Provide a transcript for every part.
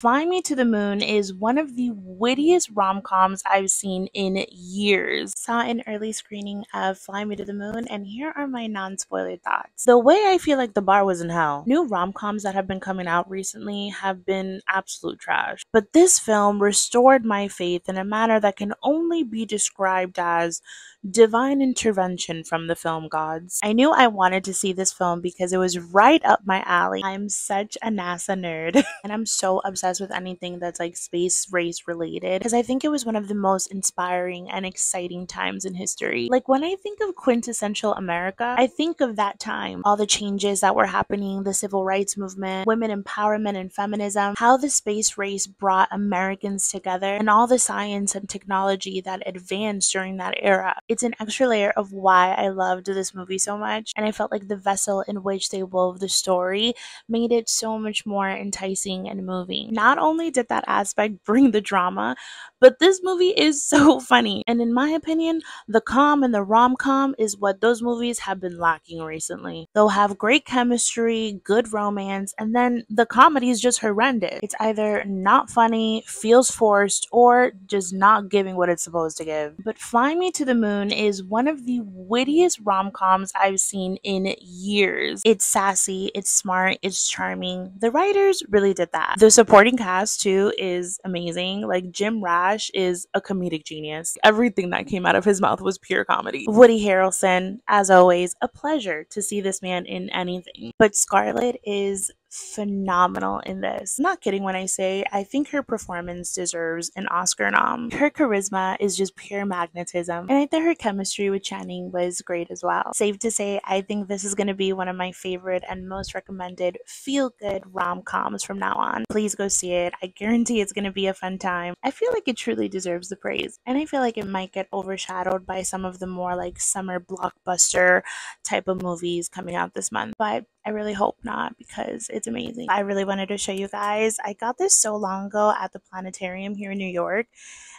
Fly Me to the Moon is one of the wittiest rom-coms I've seen in years. Saw an early screening of Fly Me to the Moon, and here are my non-spoiler thoughts. The way I feel like the bar was in hell. New rom-coms that have been coming out recently have been absolute trash. But this film restored my faith in a manner that can only be described as divine intervention from the film gods. I knew I wanted to see this film because it was right up my alley. I'm such a NASA nerd and I'm so obsessed with anything that's like space race related because I think it was one of the most inspiring and exciting times in history. Like when I think of quintessential America, I think of that time, all the changes that were happening, the civil rights movement, women empowerment and feminism, how the space race brought Americans together, and all the science and technology that advanced during that era. It's an extra layer of why I loved this movie so much, and I felt like the vessel in which they wove the story made it so much more enticing and moving. Not only did that aspect bring the drama, but this movie is so funny. And in my opinion, the com and the rom-com is what those movies have been lacking recently. They'll have great chemistry, good romance, and then the comedy is just horrendous. It's either not funny, feels forced, or just not giving what it's supposed to give. But Fly Me to the Moon is one of the wittiest rom-coms I've seen in years. It's sassy, it's smart, it's charming. The writers really did that. The supporting cast too is amazing. Like Jim Rash is a comedic genius. Everything that came out of his mouth was pure comedy. Woody Harrelson, as always, a pleasure to see this man in anything. But Scarlett is phenomenal in this. I'm not kidding when I say I think her performance deserves an Oscar nom. Her charisma is just pure magnetism, and I think her chemistry with Channing was great as well. Safe to say, I think this is going to be one of my favorite and most recommended feel-good rom-coms from now on. Please go see it. I guarantee it's going to be a fun time. I feel like it truly deserves the praise, and I feel like it might get overshadowed by some of the more like summer blockbuster type of movies coming out this month, but I really hope not because it's amazing. I really wanted to show you guys. I got this so long ago at the planetarium here in New York,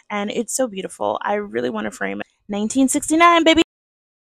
and it's so beautiful. I really want to frame it. 1969, baby.